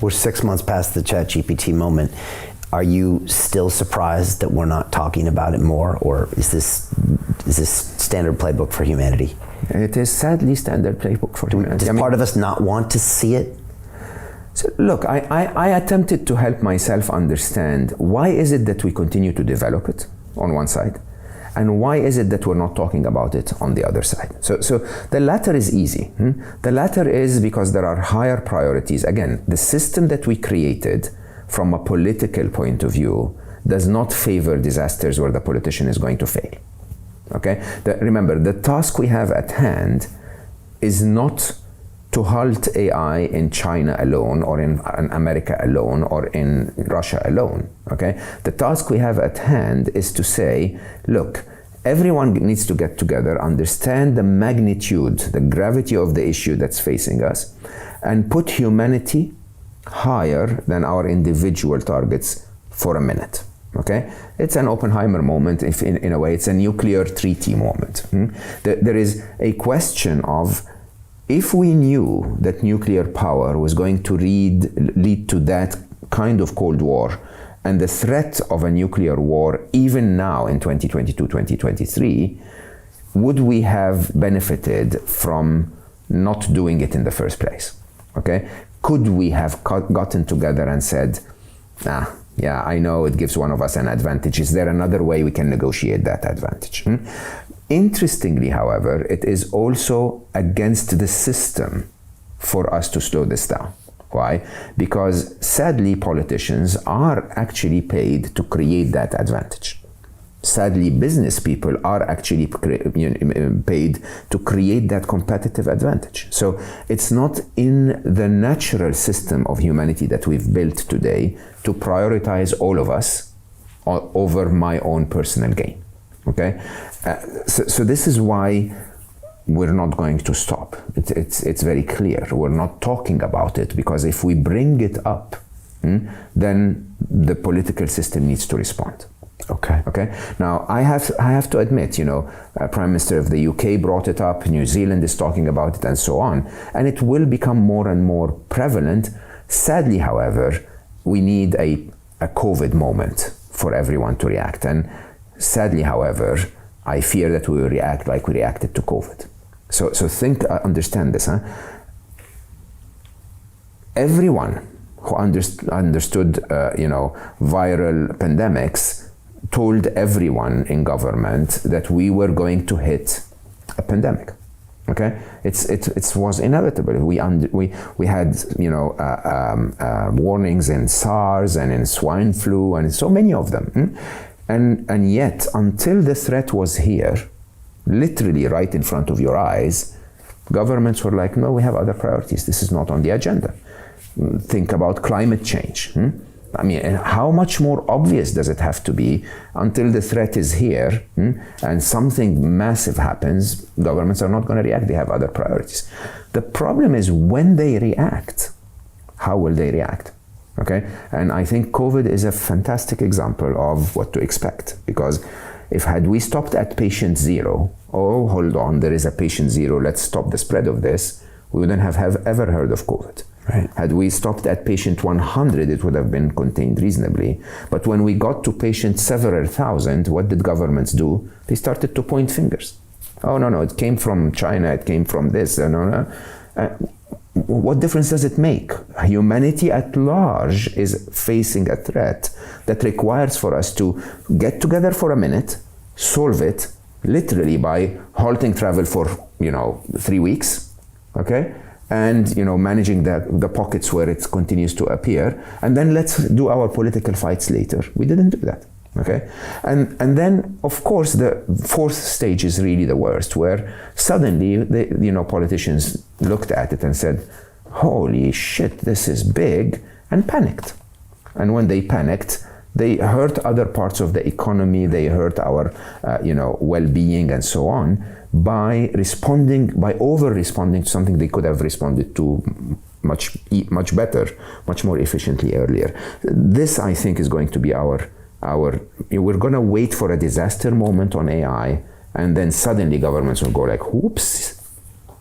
We're 6 months past the ChatGPT moment. Are you still surprised that we're not talking about it more, or is this standard playbook for humanity? It is sadly standard playbook for humanity. Does part of us not want to see it? So look, I attempted to help myself understand why is it that we continue to develop it on one side, and why is it that we're not talking about it on the other side? So the latter is easy. The latter is because there are higher priorities. Again, the system that we created from a political point of view does not favor disasters where the politician is going to fail. Okay? Remember, the task we have at hand is not to halt AI in China alone, or in America alone, or in Russia alone. Okay? The task we have at hand is to say, look, everyone needs to get together, understand the magnitude, the gravity of the issue that's facing us, and put humanity higher than our individual targets for a minute. Okay? It's an Oppenheimer moment. If in a way, it's a nuclear treaty moment. There is a question of, if we knew that nuclear power was going to lead to that kind of Cold War, and the threat of a nuclear war even now in 2022, 2023, would we have benefited from not doing it in the first place? Okay? Could we have gotten together and said, yeah, I know it gives one of us an advantage. Is there another way we can negotiate that advantage? Interestingly, however, it is also against the system for us to slow this down. Why? Because sadly, politicians are actually paid to create that advantage. Sadly, business people are actually paid to create that competitive advantage. So it's not in the natural system of humanity that we've built today to prioritize all of us over my own personal gain. Okay? So this is why we're not going to stop. It's very clear. We're not talking about it, because if we bring it up, then the political system needs to respond. Okay. Now, I have to admit, Prime Minister of the UK brought it up, New Zealand is talking about it, and so on. And it will become more and more prevalent. Sadly, however, we need a COVID moment for everyone to react. And sadly, however, I fear that we will react like we reacted to COVID. So understand this. Everyone who understood, viral pandemics told everyone in government that we were going to hit a pandemic. Okay, it was inevitable. We had warnings in SARS and in swine flu and so many of them, and yet until the threat was here, literally right in front of your eyes, governments were like, no, we have other priorities. This is not on the agenda. Think about climate change. I mean, how much more obvious does it have to be? Until the threat is here and something massive happens, governments are not going to react. They have other priorities. The problem is when they react, how will they react? Okay? And I think COVID is a fantastic example of what to expect, because had we stopped at patient 0, oh, hold on, there is a patient 0, let's stop the spread of this, we wouldn't have ever heard of COVID. Right. Had we stopped at patient 100, it would have been contained reasonably. But when we got to patient several thousand, what did governments do? They started to point fingers. Oh, no, it came from China, it came from this. What difference does it make? Humanity at large is facing a threat that requires for us to get together for a minute, solve it, literally by halting travel for, 3 weeks, okay? And managing the pockets where it continues to appear, and then let's do our political fights later. We didn't do that, okay? And then, of course, the fourth stage is really the worst, where suddenly politicians looked at it and said, holy shit, this is big, and panicked. And when they panicked, they hurt other parts of the economy, they hurt our well-being and so on, by over-responding to something they could have responded to much better, much more efficiently earlier. This, I think, is going to be we're going to wait for a disaster moment on AI, and then suddenly governments will go like, whoops,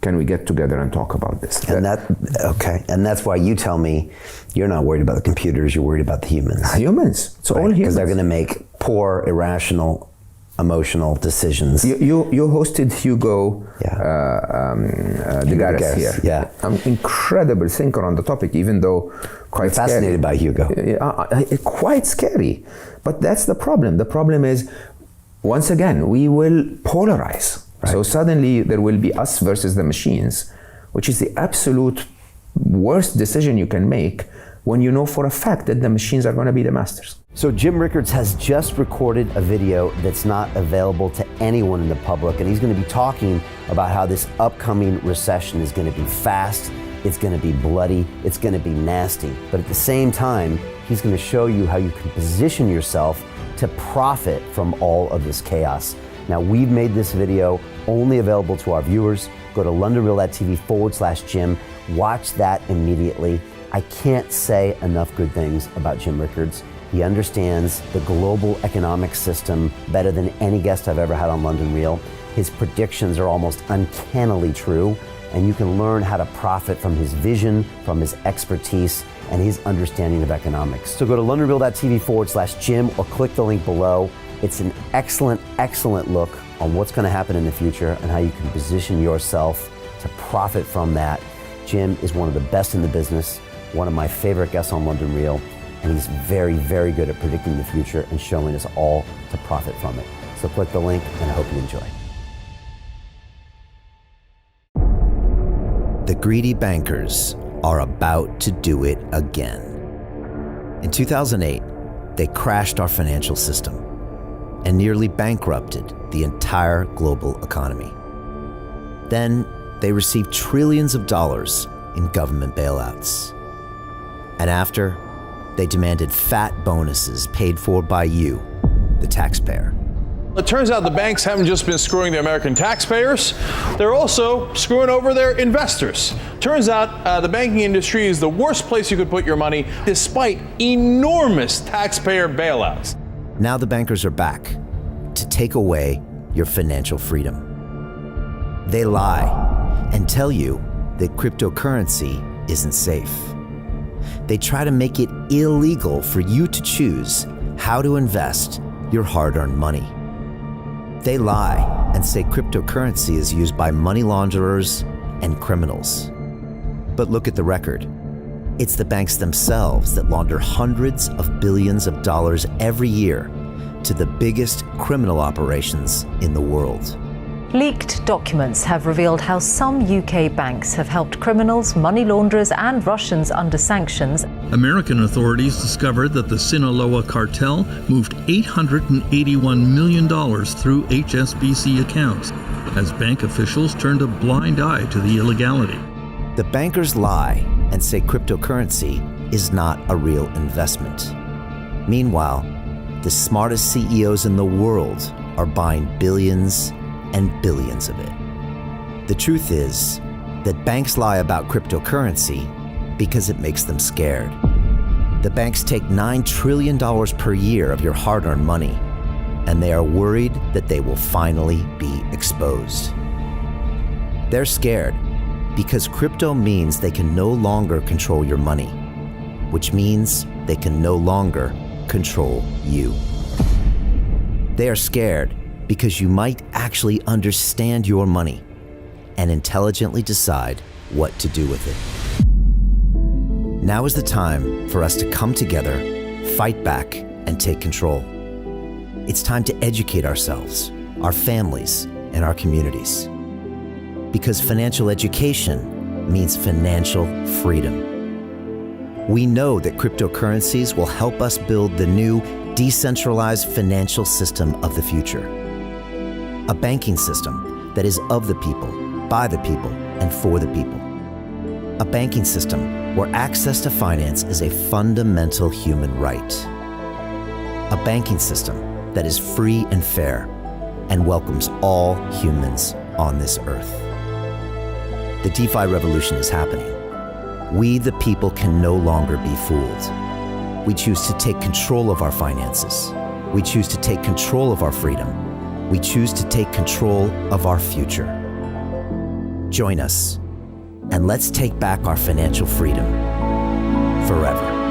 can we get together and talk about this? And that's why you tell me you're not worried about the computers, you're worried about the humans. Humans. It's all humans. Because they're going to make poor, irrational, emotional decisions. You hosted Hugo de Garis here. Yeah. I'm incredible thinker on the topic, even though quite fascinated by Hugo. Quite scary. But that's the problem. The problem is, once again, we will polarize. Right. So suddenly there will be us versus the machines, which is the absolute worst decision you can make when you know for a fact that the machines are going to be the masters. So Jim Rickards has just recorded a video that's not available to anyone in the public, and he's going to be talking about how this upcoming recession is going to be fast, it's going to be bloody, it's going to be nasty. But at the same time, he's going to show you how you can position yourself to profit from all of this chaos. Now, we've made this video only available to our viewers. Go to londonreal.tv/Jim. Watch that immediately. I can't say enough good things about Jim Rickards. He understands the global economic system better than any guest I've ever had on London Real. His predictions are almost uncannily true, and you can learn how to profit from his vision, from his expertise, and his understanding of economics. So go to londonreal.tv/Jim or click the link below. It's an excellent, excellent look on what's going to happen in the future and how you can position yourself to profit from that. Jim is one of the best in the business, one of my favorite guests on London Real, and he's very, very good at predicting the future and showing us all to profit from it. So click the link, and I hope you enjoy. The greedy bankers are about to do it again. In 2008, they crashed our financial system and nearly bankrupted the entire global economy. Then they received trillions of dollars in government bailouts. And after, they demanded fat bonuses paid for by you, the taxpayer. It turns out the banks haven't just been screwing the American taxpayers, they're also screwing over their investors. Turns out the banking industry is the worst place you could put your money, despite enormous taxpayer bailouts. Now the bankers are back to take away your financial freedom. They lie and tell you that cryptocurrency isn't safe. They try to make it illegal for you to choose how to invest your hard-earned money. They lie and say cryptocurrency is used by money launderers and criminals. But look at the record. It's the banks themselves that launder hundreds of billions of dollars every year to the biggest criminal operations in the world. Leaked documents have revealed how some UK banks have helped criminals, money launderers and Russians under sanctions. American authorities discovered that the Sinaloa cartel moved $881 million through HSBC accounts as bank officials turned a blind eye to the illegality. The bankers lie and say cryptocurrency is not a real investment. Meanwhile, the smartest CEOs in the world are buying billions and billions of it. The truth is that banks lie about cryptocurrency because it makes them scared. The banks take $9 trillion per year of your hard-earned money, and they are worried that they will finally be exposed. They're scared because crypto means they can no longer control your money, which means they can no longer control you. They are scared because you might actually understand your money and intelligently decide what to do with it. Now is the time for us to come together, fight back, and take control. It's time to educate ourselves, our families, and our communities. Because financial education means financial freedom. We know that cryptocurrencies will help us build the new decentralized financial system of the future. A banking system that is of the people, by the people, and for the people. A banking system where access to finance is a fundamental human right. A banking system that is free and fair and welcomes all humans on this earth. The DeFi revolution is happening. We, the people, can no longer be fooled. We choose to take control of our finances. We choose to take control of our freedom. We choose to take control of our future. Join us, and let's take back our financial freedom forever.